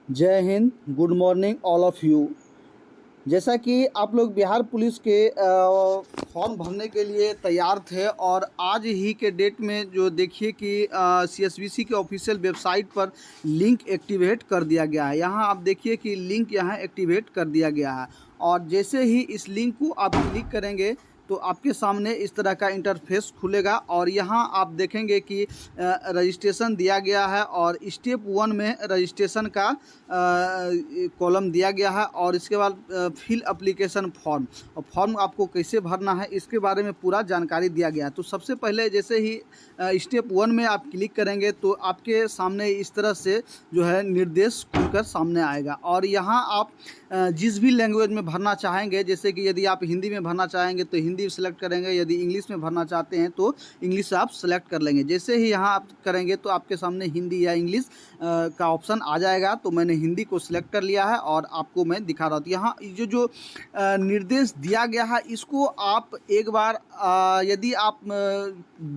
जय Hind, good morning all of you. जैसा कि आप लोग बिहार पुलिस के फॉर्म भरने के लिए तैयार थे और आज ही के डेट में जो देखिए कि सीएसबीसी के ऑफिशियल वेबसाइट पर लिंक एक्टिवेट कर दिया गया है। यहाँ आप देखिए कि लिंक यहाँ एक्टिवेट कर दिया गया है और जैसे ही इस लिंक को आप क्लिक करेंगे तो आपके सामने इस तरह का इंटरफेस खुलेगा और यहाँ आप देखेंगे कि रजिस्ट्रेशन दिया गया है और स्टेप 1 में रजिस्ट्रेशन का कॉलम दिया गया है और इसके बाद फिल एप्लीकेशन फॉर्म और फॉर्म आपको कैसे भरना है इसके बारे में पूरा जानकारी दिया गया है। तो सबसे पहले जैसे ही स्टेप 1 में आप क्लिक करेंगे तो आपके सामने इस तरह से जो है निर्देश खुलकर सामने आएगा और यहाँ आप जिस भी लैंग्वेज में भरना चाहेंगे, जैसे कि यदि आप हिंदी में भरना चाहेंगे तो हिंदी सेलेक्ट करेंगे, यदि इंग्लिश में भरना चाहते हैं तो इंग्लिश आप सेलेक्ट कर लेंगे। जैसे ही यहाँ आप करेंगे तो आपके सामने हिंदी या इंग्लिश का ऑप्शन आ जाएगा। तो मैंने हिंदी को सिलेक्ट कर लिया है और आपको मैं दिखा रहा हूँ। तो यहाँ जो निर्देश दिया गया है इसको आप एक बार यदि आप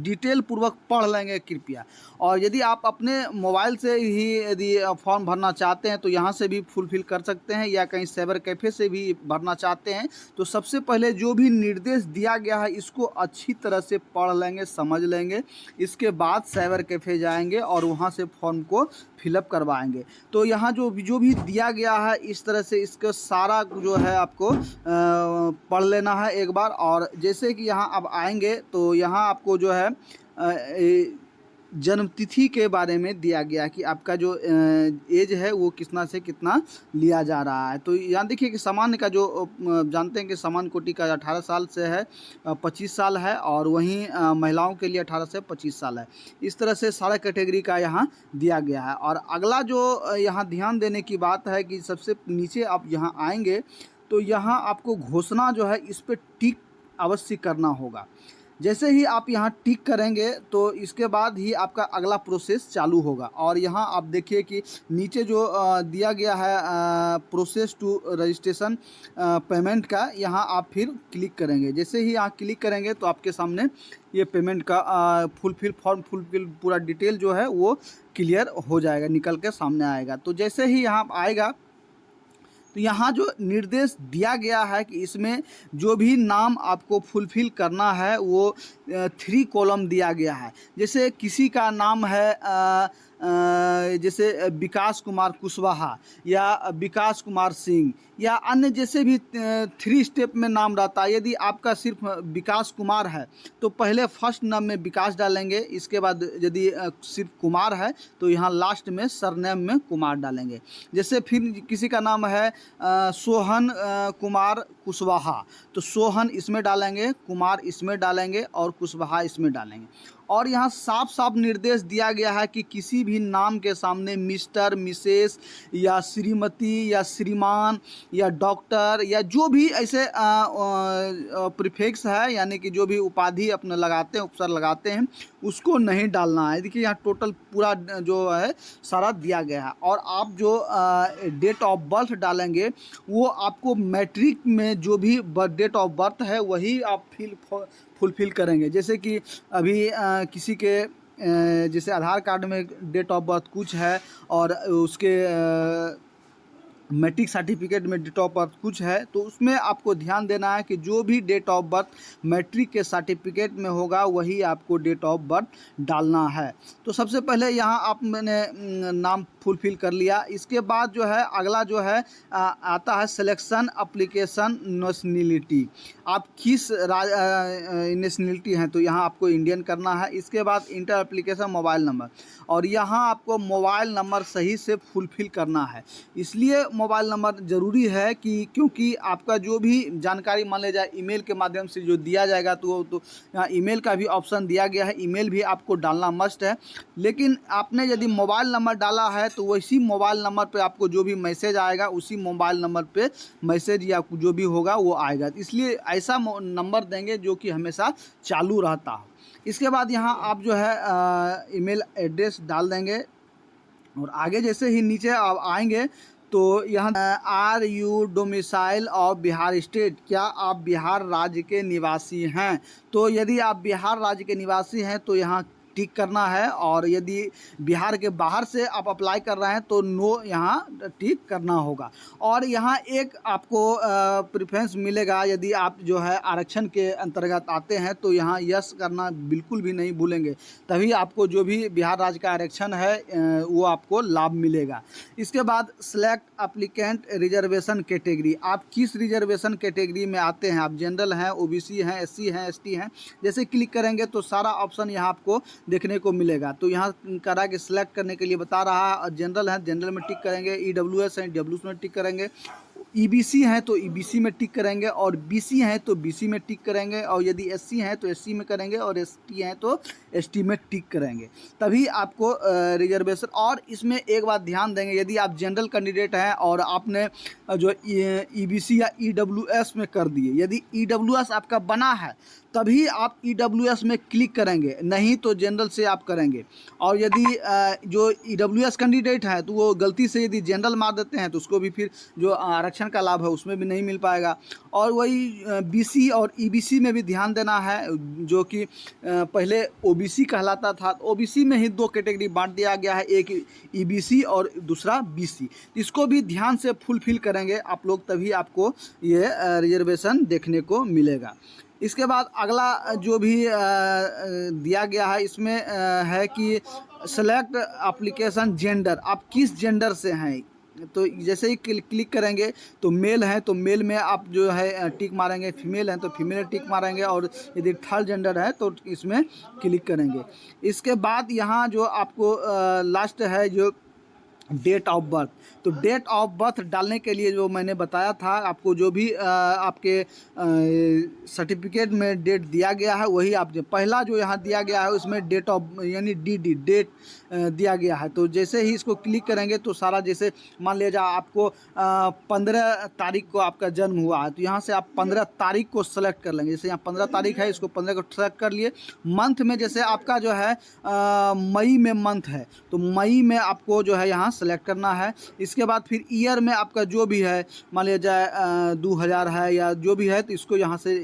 डिटेल पूर्वक पढ़ लेंगे कृपया, और यदि आप अपने मोबाइल से ही यदि फॉर्म भरना चाहते हैं तो यहाँ से भी फुलफिल कर सकते हैं या कहीं साइबर कैफ़े से भी भरना चाहते हैं। तो सबसे पहले जो भी निर्देश दिया गया है इसको अच्छी तरह से पढ़ लेंगे, समझ लेंगे। इसके बाद साइबर कैफ़े जाएंगे और वहाँ से फॉर्म को फिलअप करवाएंगे। तो यहाँ जो भी दिया गया है इस तरह से इसका सारा जो है आपको पढ़ लेना है एक बार। और जैसे कि यहाँ आप आएंगे तो यहाँ आपको जो है जन्म तिथि के बारे में दिया गया कि आपका जो एज है वो कितना से कितना लिया जा रहा है। तो यहाँ देखिए कि सामान्य का जो जानते हैं कि सामान्य कोटि का 18 साल से है 25 साल है और वहीं महिलाओं के लिए 18 से 25 साल है। इस तरह से सारा कैटेगरी का यहाँ दिया गया है। और अगला जो यहाँ ध्यान देने की बात है कि सबसे नीचे आप यहाँ आएंगे तो यहाँ आपको घोषणा जो है इस पर टिक अवश्य करना होगा। जैसे ही आप यहाँ टिक करेंगे तो इसके बाद ही आपका अगला प्रोसेस चालू होगा। और यहाँ आप देखिए कि नीचे जो दिया गया है प्रोसेस टू रजिस्ट्रेशन पेमेंट का, यहाँ आप फिर क्लिक करेंगे। जैसे ही यहाँ क्लिक करेंगे तो आपके सामने ये पेमेंट का फॉर्म फुलफिल पूरा डिटेल जो है वो क्लियर हो जाएगा, निकल के सामने आएगा। तो जैसे ही यहाँ आएगा तो यहाँ जो निर्देश दिया गया है कि इसमें जो भी नाम आपको फुलफिल करना है वो 3 कॉलम दिया गया है। जैसे किसी का नाम है जैसे विकास कुमार कुशवाहा या विकास कुमार सिंह या अन्य जैसे भी 3 स्टेप में नाम रहता है। यदि आपका सिर्फ विकास कुमार है तो पहले फर्स्ट नाम में विकास डालेंगे, इसके बाद यदि सिर्फ कुमार है तो यहाँ लास्ट में सरनेम में कुमार डालेंगे। जैसे फिर किसी का नाम है सोहन कुमार कुशवाहा तो सोहन इसमें डालेंगे, कुमार इसमें डालेंगे और कुशवाहा इसमें डालेंगे। और यहाँ साफ साफ निर्देश दिया गया है कि किसी भी नाम के सामने मिस्टर, मिसेस या श्रीमती या श्रीमान या डॉक्टर या जो भी ऐसे प्रीफिक्स है, यानी कि जो भी उपाधि अपने लगाते हैं, उपसर्ग लगाते हैं, उसको नहीं डालना है। देखिए यहाँ टोटल पूरा जो है सारा दिया गया है। और आप जो डेट ऑफ बर्थ डालेंगे वो आपको मैट्रिक में जो भी डेट ऑफ बर्थ है वही आप फुलफिल करेंगे। जैसे कि अभी किसी के जैसे आधार कार्ड में डेट ऑफ बर्थ कुछ है और उसके मैट्रिक सर्टिफिकेट में डेट ऑफ बर्थ कुछ है, तो उसमें आपको ध्यान देना है कि जो भी डेट ऑफ बर्थ मैट्रिक के सर्टिफिकेट में होगा वही आपको डेट ऑफ बर्थ डालना है। तो सबसे पहले यहाँ आप मैंने नाम फुलफिल कर लिया। इसके बाद जो है अगला जो है आता है सिलेक्शन एप्लीकेशन नेशनलिटी। आप किस नेशनलिटी हैं तो यहाँ आपको इंडियन करना है। इसके बाद इंटर एप्लीकेशन मोबाइल नंबर, और यहाँ आपको मोबाइल नंबर सही से फुलफिल करना है। इसलिए मोबाइल नंबर ज़रूरी है कि क्योंकि आपका जो भी जानकारी मान लिया जाए ईमेल के माध्यम से जो दिया जाएगा तो यहाँ ईमेल का भी ऑप्शन दिया गया है, ईमेल भी आपको डालना मस्ट है। लेकिन आपने यदि मोबाइल नंबर डाला है तो वैसी मोबाइल नंबर पे आपको जो भी मैसेज आएगा उसी मोबाइल नंबर पे मैसेज या जो भी होगा वो आएगा। इसलिए ऐसा नंबर देंगे जो कि हमेशा चालू रहता हो। इसके बाद यहाँ आप जो है ईमेल एड्रेस डाल देंगे और आगे जैसे ही नीचे आप आएंगे तो यहाँ are you domicile of Bihar state, क्या आप बिहार राज्य के निवासी हैं। तो यदि आप बिहार राज्य के निवासी हैं तो यहाँ टिक करना है, और यदि बिहार के बाहर से आप अप्लाई कर रहे हैं तो नो यहाँ टिक करना होगा। और यहाँ एक आपको प्रेफरेंस मिलेगा, यदि आप जो है आरक्षण के अंतर्गत आते हैं तो यहाँ यस करना बिल्कुल भी नहीं भूलेंगे, तभी आपको जो भी बिहार राज्य का आरक्षण है वो आपको लाभ मिलेगा। इसके बाद सेलेक्ट एप्लीकेंट रिजर्वेशन कैटेगरी, आप किस रिजर्वेशन कैटेगरी में आते हैं, आप जनरल हैं, ओबीसी हैं, एससी हैं, एसटी हैं, जैसे क्लिक करेंगे तो सारा ऑप्शन यहाँ आपको देखने को मिलेगा। तो यहाँ करा के सिलेक्ट करने के लिए बता रहा है, जनरल है जनरल में टिक करेंगे, ईडब्ल्यूएस है डब्ल्यूएस में टिक करेंगे, ईबीसी हैं तो ईबीसी में टिक करेंगे, और बीसी हैं तो बीसी में टिक करेंगे, और यदि एससी हैं तो एससी में करेंगे, और एसटी हैं तो एसटी में टिक करेंगे, तभी आपको रिजर्वेशन। और इसमें एक बात ध्यान देंगे, यदि आप जनरल कैंडिडेट हैं और आपने जो ईबीसी या ईडब्ल्यूएस में कर दिए, यदि ईडब्ल्यूएस आपका बना है तभी आप ईडब्ल्यूएस में क्लिक करेंगे, नहीं तो जनरल से आप करेंगे। और यदि जो ईडब्ल्यूएस कैंडिडेट है तो वो गलती से यदि जनरल मार देते हैं तो उसको भी फिर जो आरक्षण का लाभ है उसमें भी नहीं मिल पाएगा। और वही बीसी और ईबीसी में भी ध्यान देना है, जो कि पहले ओबीसी कहलाता था, ओबीसी में ही 2 कैटेगरी बांट दिया गया है, एक ईबीसी और दूसरा बीसी। इसको भी ध्यान से फुलफिल करेंगे आप लोग, तभी आपको ये रिजर्वेशन देखने को मिलेगा। इसके बाद अगला जो भी दिया गया है इसमें है कि सेलेक्ट एप्लीकेशन जेंडर, आप किस जेंडर से हैं। तो जैसे ही क्लिक करेंगे तो मेल है तो मेल में आप जो है टिक मारेंगे, फीमेल हैं तो फीमेल टिक मारेंगे, और यदि थर्ड जेंडर है तो इसमें क्लिक करेंगे। इसके बाद यहाँ जो आपको लास्ट है जो डेट ऑफ बर्थ, तो डेट ऑफ बर्थ डालने के लिए जो मैंने बताया था आपको, जो भी आपके सर्टिफिकेट में डेट दिया गया है वही आप पहला जो यहाँ दिया गया है उसमें डेट ऑफ यानी डी डेट दिया गया है। तो जैसे ही इसको क्लिक करेंगे तो सारा, जैसे मान लीजिए आपको 15 तारीख को आपका जन्म हुआ है तो यहाँ से आप 15 तारीख को सेलेक्ट कर लेंगे। जैसे यहाँ 15 तारीख है, इसको 15 को सेलेक्ट कर लिए। मंथ में जैसे आपका जो है मई में मंथ है तो मई में आपको जो है यहाँ सेलेक्ट करना है। इसके बाद फिर ईयर में आपका जो भी है, मान लिया जाए 2000 है या जो भी है, तो इसको यहाँ से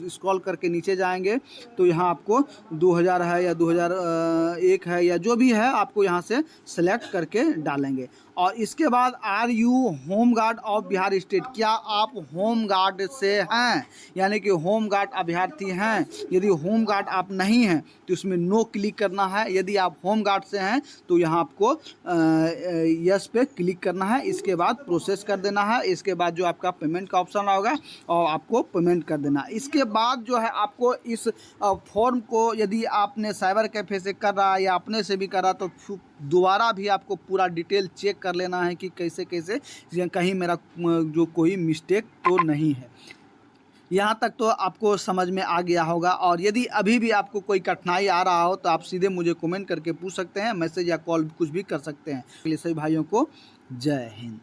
स्क्रॉल करके नीचे जाएंगे तो यहाँ आपको 2000 है या 2001 है या जो भी है आपको यहाँ से सेलेक्ट करके डालेंगे। और इसके बाद are you home guard of Bihar state, क्या आप होम गार्ड से हैं, यानी कि होम गार्ड अभ्यर्थी हैं। यदि होम गार्ड आप नहीं हैं तो उसमें नो क्लिक करना है। यदि आप होम गार्ड से हैं तो यहाँ आपको यस पे क्लिक करना है। इसके बाद प्रोसेस कर देना है। इसके बाद जो आपका पेमेंट का ऑप्शन होगा और आपको पेमेंट कर देना। इसके बाद जो है आपको इस फॉर्म को यदि आपने साइबर कैफ़े से कर रहा या अपने से भी करा तो दोबारा भी आपको पूरा डिटेल चेक कर लेना है कि कैसे कहीं मेरा जो कोई मिस्टेक तो नहीं है। यहाँ तक तो आपको समझ में आ गया होगा। और यदि अभी भी आपको कोई कठिनाई आ रहा हो तो आप सीधे मुझे कमेंट करके पूछ सकते हैं, मैसेज या कॉल कुछ भी कर सकते हैं। इसलिए सभी भाइयों को जय हिंद।